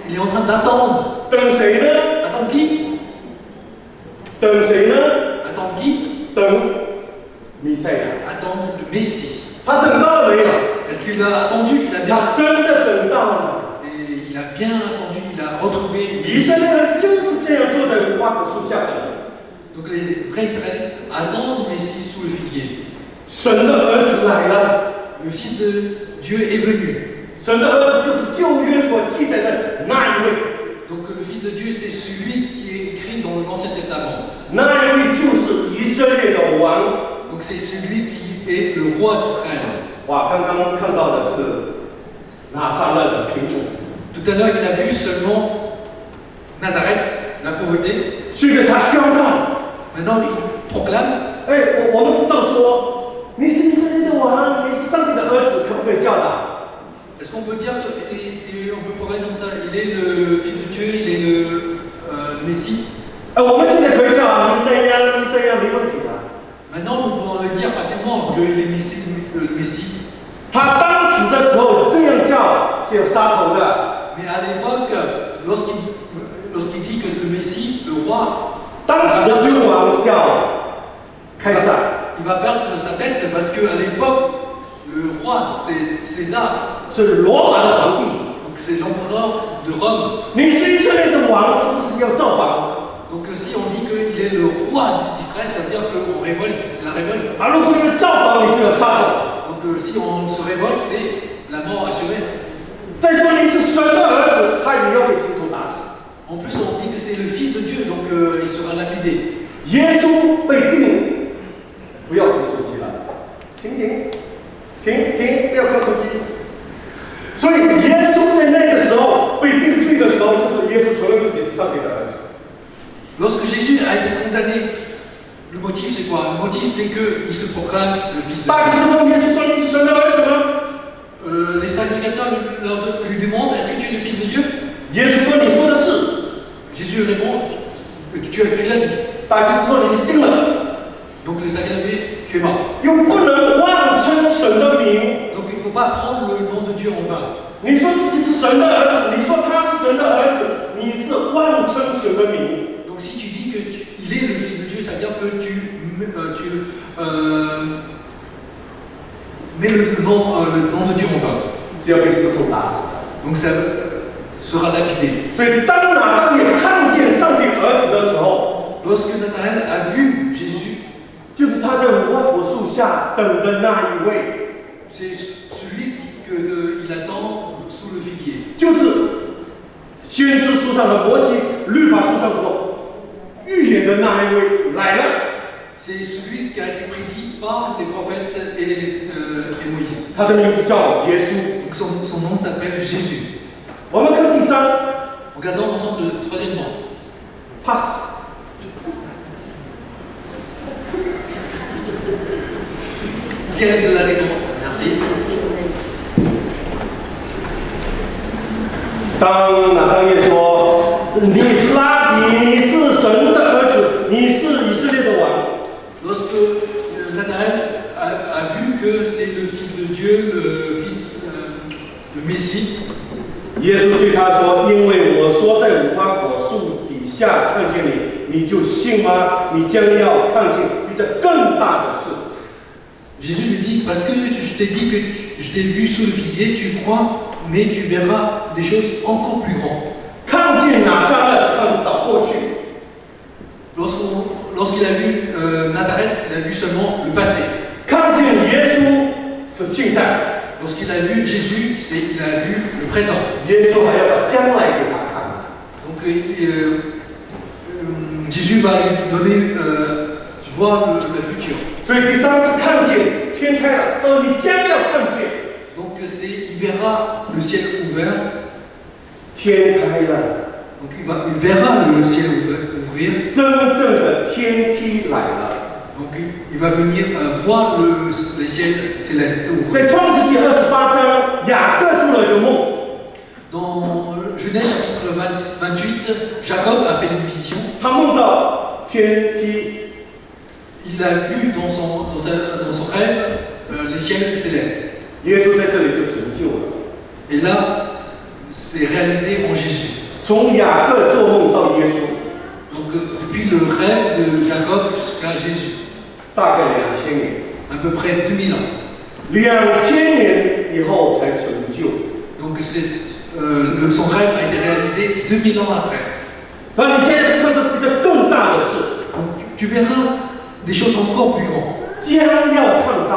B: il est en train d'attendre.
A: 等谁呢？
B: Attendre qui?
A: 等谁呢？
B: Attendre qui?
A: 等弥赛亚。
B: Attendre le Messie.
A: 他等到了没有？
B: Est-ce qu'il a attendu? Il a bien,
A: 他真的等到了。
B: et il a bien attendu, il a retrouvé.
A: 以色列人就是这样坐在无花果树下等的。
B: Donc les vrais Israélites attendent le Messie sous le figuier.
A: 神的儿子来了。
B: Le Fils de Dieu est venu.
A: 神的儿子就是旧约所记载的那一位，
B: Donc le Fils de Dieu, c'est celui qui est écrit dans l'Ancien Testament.
A: 那一位就是以色列的王。
B: Donc c'est celui qui est le roi d'Israël.
A: 哇，刚刚看到的是拿撒勒的贫穷，
B: Tout à l'heure, il a vu seulement Nazareth, la pauvreté.
A: 现在他宣告，
B: Maintenant, il proclame.
A: 哎，我们知道说你是以色列的王，你是上帝的儿子，可不可以教导？
B: Est-ce qu'on peut dire, et on peut proclamer comme ça, il est le Fils de Dieu, il est le Messie?
A: 我们现在可以叫啊，弥赛亚，弥赛亚没问题的。
B: Maintenant, nous pouvons le dire facilement qu'il est le Messie.
A: 他当时的时候这样叫是有杀头的，
B: Mais à l'époque, lorsqu'il dit que le Messie, le roi,
A: 当时的君王叫开撒，
B: il va perdre sa tête parce qu'à l'époque, le roi, c'est César.
A: 是罗马的皇帝。
B: Donc c'est l'empereur de Rome.
A: 你是以色列的王，是不是要造反？
B: Donc si on dit qu'il est le roi d'Israël, ça veut dire qu'on révolte, c'est la révolte.
A: 啊，如果你要造反，你就要杀头。
B: Donc si on se révolte, c'est la mort assurée.
A: 再说你是神的儿子，他也要被石头打死。
B: En plus, on dit que c'est le Fils de Dieu, donc il sera lapidé.
A: 耶稣被定，不要看手机了，停，不要看手机。所以耶稣在那个时候被定罪的时候，就是耶稣承认自己是上帝的儿子。
B: Lorsque Jésus a été condamné, le motif c'est quoi? Le motif c'est qu'il se proclame le Fils de
A: 大
B: Dieu.
A: 家知道耶稣说你是神的儿子吗？
B: Les sacrificateurs lui demandent est-ce que tu es le Fils de Dieu?
A: 耶稣说你说的是。
B: Jésus répond tu l'as dit.
A: 大家说你是定了，
B: Donc les sacrificateurs disent tu es mort.
A: 又不能妄称神的名。
B: Donc il ne faut pas prendre le nom de Dieu en vain.
A: 你说自己是神的儿子，你说他是神的儿子，你是妄称神的名。
B: Donc si tu dis qu'il est le Fils de Dieu, ça veut dire que tu mets le nom de Dieu en vain.
A: 是要被石头打死的。
B: Donc ça sera lapidé.
A: 所以当拿单也看见上帝儿子的时候，
B: Lorsque Nathanaël a vu Jésus,
A: 就是他在无花果树下等的那一位，
B: c'est celui qu'il attend sous le figuier.
A: 就是先知书上的摩西律法书上所预言的那一位来了。
B: c'est celui qui a été prédit par les prophètes et Moïse.
A: 他的名字叫耶稣。
B: Donc son nom s'appelle Jésus.
A: 我们看第三
B: Regardons ensemble le troisièmement.
A: pass。
B: Quel de l'élément? Merci.
A: 当拿单耶说：“你是拉比，你是神的儿子，你是以色列的王。”
B: Lorsque Nathanaël a vu que c'est le Fils de Dieu, le Messie,
A: 耶稣对他说：“因为我说在无花果树底下看见你，你就信吗？你将要看见比这更大的事。”
B: Jésus lui dit, parce que je t'ai dit que je t'ai vu sous le figuier, tu crois, mais tu verras des choses encore plus grandes.
A: 看见拿撒勒是看到过去，
B: Lorsqu'il a vu Nazareth, il a vu seulement le passé.
A: 看见耶稣是现在，
B: Lorsqu'il a vu Jésus, il a vu le présent.
A: 耶稣还要把将来给他看。
B: Donc Jésus va lui donner voir le futur.
A: 所以第三次看见天开了，他说你将要看见
B: Donc il verra le ciel ouvert.
A: 天开了，
B: Donc il verra le ciel ouvrir.
A: 真正的天梯来了。
B: Donc il va venir voir les ciels célestes ouvrir.
A: 在创世纪28章，雅各做了一个梦。
B: Dans Genèse chapitre 28, Jacob a fait une vision.
A: 他梦到天梯，
B: Il a vu dans son rêve les ciels célestes.
A: 耶稣在这里就成就了。
B: Et là, c'est réalisé en Jésus.
A: 从雅各做梦到耶稣，
B: Donc depuis le rêve de Jacob jusqu'à Jésus,
A: 大概2000年
B: à peu près 2000 ans.
A: ，2000年以后才成就。
B: Donc son rêve a été réalisé 2000 ans après.
A: 而你现在看到比这更大的事，
B: Donc tu verras des choses encore plus grandes.
A: 将要看到。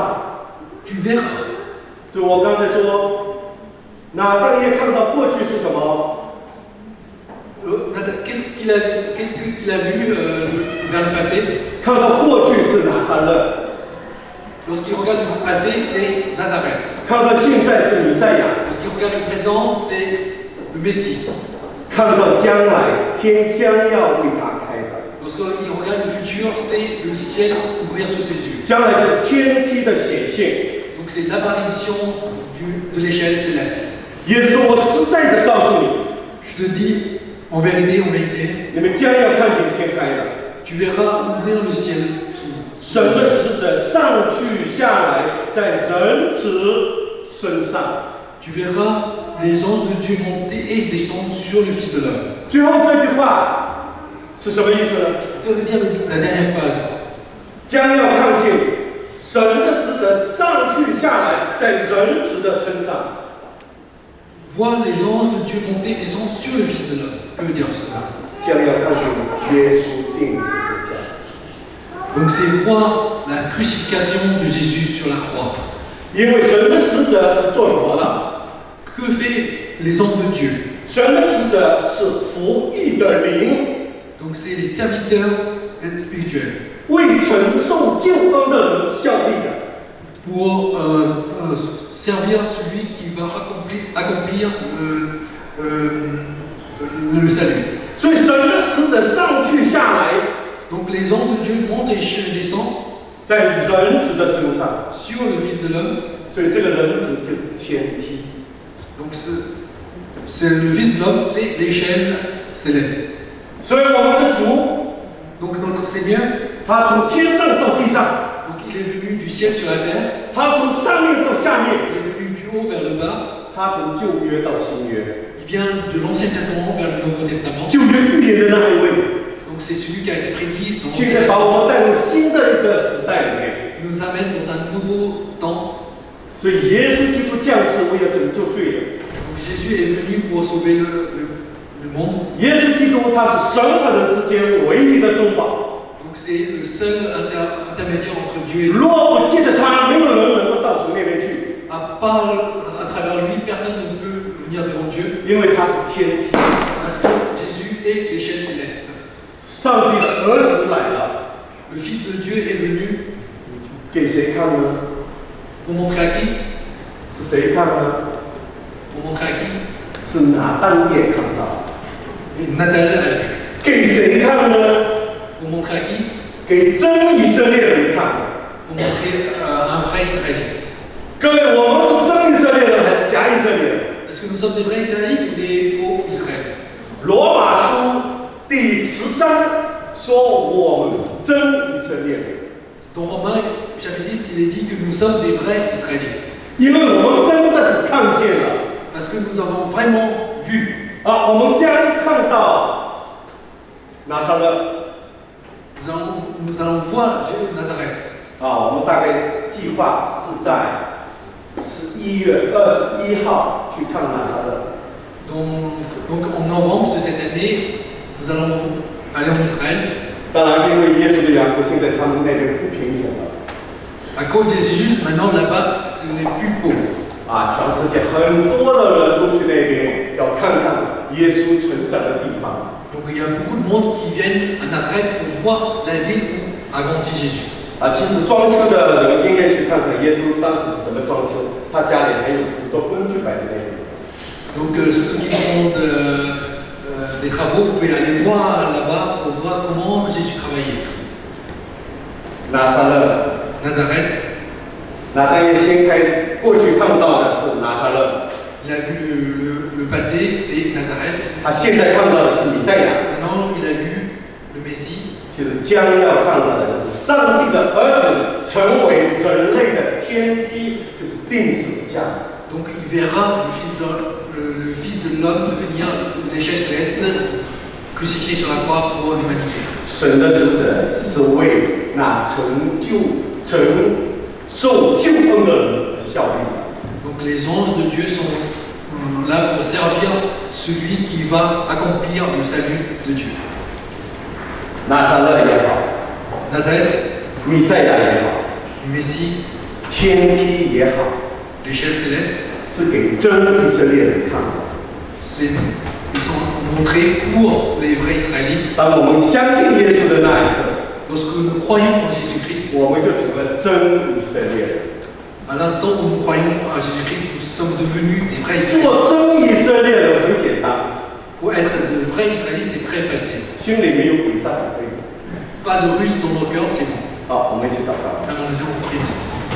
B: Tu verras.
A: 所以我刚才说，拿但业看到过去是什么？
B: Qu'est-ce qu'il a vu vers le passé?
A: 看到过去是拿撒勒，
B: Lorsqu'il regarde le passé, c'est Nazareth.
A: 看到现在是弥赛亚，
B: Lorsqu'il regarde le présent, c'est le Messie.
A: 看到将来天将要为他开的，
B: Lorsqu'il regarde le futur, c'est le ciel ouvrir sous ses yeux.
A: 将来是天梯的显现。
B: Donc c'est l'apparition de l'échelle céleste.
A: 耶稣说：“我实在的告诉你，
B: Je te dis, en vérité,
A: 你们将要看见天开了。
B: tu verras ouvrir le ciel sous nous.
A: 神的使者上去下来，在人子身上。
B: Tu verras les anges de Dieu monter et descendre sur le Fils de l'homme. »
A: 最后这句话是什么意思呢？
B: Que veut dire la dernière phrase?
A: 将要看见神的使者上去下来，在人子的身上。
B: Voir les anges de Dieu monter et descendre sur le Fils de l'homme. Que veut dire cela?
A: 将要看见耶稣钉十字架。
B: Donc c'est voir la crucifixion de Jésus sur la croix.
A: 因为神的使者是做什么的？
B: Que fait les anges de Dieu?
A: 神的使者是服役的灵，
B: Donc c'est les serviteurs spirituels.
A: 为承受救恩的人效力的。
B: Pour servir celui qui va accomplir le salut.
A: 所以神的使者上去下来，
B: Donc les anges de Dieu montent et descendent
A: 在人子的身上。
B: sur le Fils de l'homme.
A: 所以这个人子就是天梯。
B: Donc c'est le Fils de l'homme, c'est l'échelle céleste.
A: 所以我们的主，
B: Donc notre Seigneur,
A: 他从天上到地上，
B: donc il est venu du ciel sur la terre,
A: 他从上面到下
B: il
A: 面，
B: est venu du haut vers le bas,
A: 他从旧约到新约。
B: il vient de l'Ancien Testament vers le Nouveau Testament.
A: 旧约预言的那一位，
B: Donc c'est celui qui a été prédit dans
A: 现
B: l'Ancien
A: 在把
B: Testament.
A: 我们带入新的一个时代里面。
B: Il nous amène dans un nouveau temps.
A: 所以耶稣基督降世为了拯救罪人。
B: Donc Jésus est venu pour sauver le monde.
A: 耶稣基督他是神和人之间唯一的中保。
B: Donc c'est le seul intermédiaire entre Dieu et nous.
A: 若不借着他，没有人能够到神那边去，
B: À travers lui, personne ne peut venir devant Dieu
A: 因为他是天梯。
B: parce que Jésus est l'échelle céleste.
A: 上帝的儿子来了，
B: le Fils de Dieu est venu
A: 给谁看呢？
B: pour montrer à qui?
A: 是谁看呢？
B: Pour montrer à qui?
A: 是拿但业看到。
B: Et Nathanaël a vu.
A: 给谁看呢？
B: Pour montrer à qui?
A: 给真以色列人看。
B: Pour montrer un vrai Israélite.
A: 各位，我们是真以色列人还是假以色列人？
B: Est-ce que nous sommes des vrais Israélites ou des faux Israélites?
A: 罗马书第10章说我们是真以色列人，
B: Dans Romains chapitre 10, il est dit que nous sommes des vrais Israélites.
A: 因为我们真的是看见了
B: Parce que nous avons vraiment vu.
A: 啊，我们将看到拿撒勒
B: Nous allons voir Nazareth.
A: 啊，我们大概计划是在11月21号去看拿撒勒。
B: Donc en novembre de cette année, nous allons aller en Israël.
A: 当然，因为耶稣的缘故，现在他们那边不贫穷了
B: À cause de Jésus, maintenant là-bas, ce n'est plus pauvre.
A: 啊，全世界很多的人都去那边要看看耶稣成长的地方。
B: Donc il y a beaucoup de monde qui viennent à Nazareth pour voir la ville où a grandi Jésus.
A: 啊，其实装修的人应该去看看耶稣当时是怎么装修，他家里还有很多工具摆在那里。
B: Donc ceux qui font des travaux, vous pouvez aller voir là-bas pour voir comment Jésus travaillait.
A: 拿撒勒，
B: Nazareth,
A: 那但业先开过去看到的是拿撒勒，
B: il a vu le passé, c'est Nazareth.
A: 他现在看到的是弥赛亚，
B: Maintenant, il a vu le Messie.
A: 就是将要看到的就是上帝的儿子成为人类的天梯，就是钉十字架。
B: Donc il verra le Fils de l'homme devenir l'échelle céleste, crucifié sur la croix pour l'humanité.
A: 神的使者是为那受救恩的人而效力的。
B: Donc les anges de Dieu sont là pour servir celui qui va accomplir le salut de Dieu.
A: 拿撒勒也好，
B: Nazareth,
A: 弥赛亚也好，
B: Messie,
A: 天梯也好，
B: l'échelle céleste,
A: 是给真以色列人看的。
B: ils sont montrés pour les vrais Israélites.
A: 当我们相信耶稣的那一刻，
B: Lorsque nous croyons en Jésus-Christ,
A: 我们就成了真以色列人。
B: à l'instant où nous croyons à Jésus-Christ, nous sommes devenus des vrais Israélites.
A: 做真以色列人很简单，
B: Pour être de vrais Israélites, c'est très facile.
A: 心里没有诡诈就可以了。
B: Pas de ruse dans nos cœurs, c'est bon.
A: 好，我们一起祷告。
B: Fermons les yeux, on prie.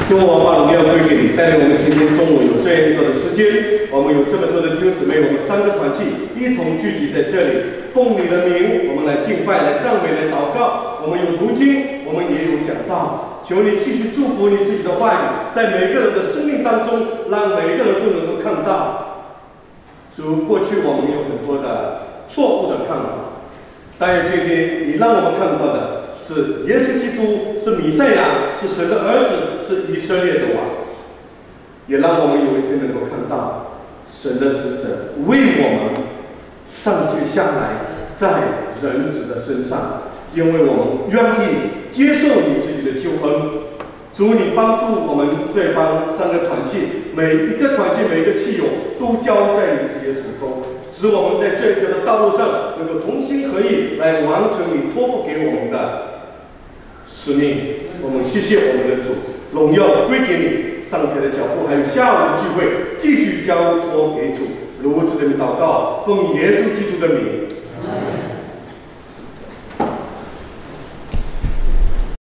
A: 天父，我把荣耀归给你，带领我们今天中午有这样一个的时间，我们有这么多的弟兄姊妹，我们3个团契一同聚集在这里，奉你的名，我们来敬拜、来赞美、来祷告。我们有读经，我们也有讲道。求你继续祝福你自己的话语，在每个人的生命当中，让每个人都能够看到。主，过去我们有很多的错误的看法，但是今天你让我们看到的。 是耶稣基督，是弥赛亚，是神的儿子，是以色列的王，也让我们有一天能够看到神的使者为我们上去下来，在人子的身上，因为我们愿意接受你自己的救恩。主，你帮助我们这帮3个团契，每一个团契、每一个契友都交在你自己的手中，使我们在这条的道路上能够同心合意来完成你托付给我们的。 使命，我们谢谢我们的主，荣耀归给你。上天的脚步，还有下午的聚会，继续交托给主。如此的祷告，奉耶稣基督的名。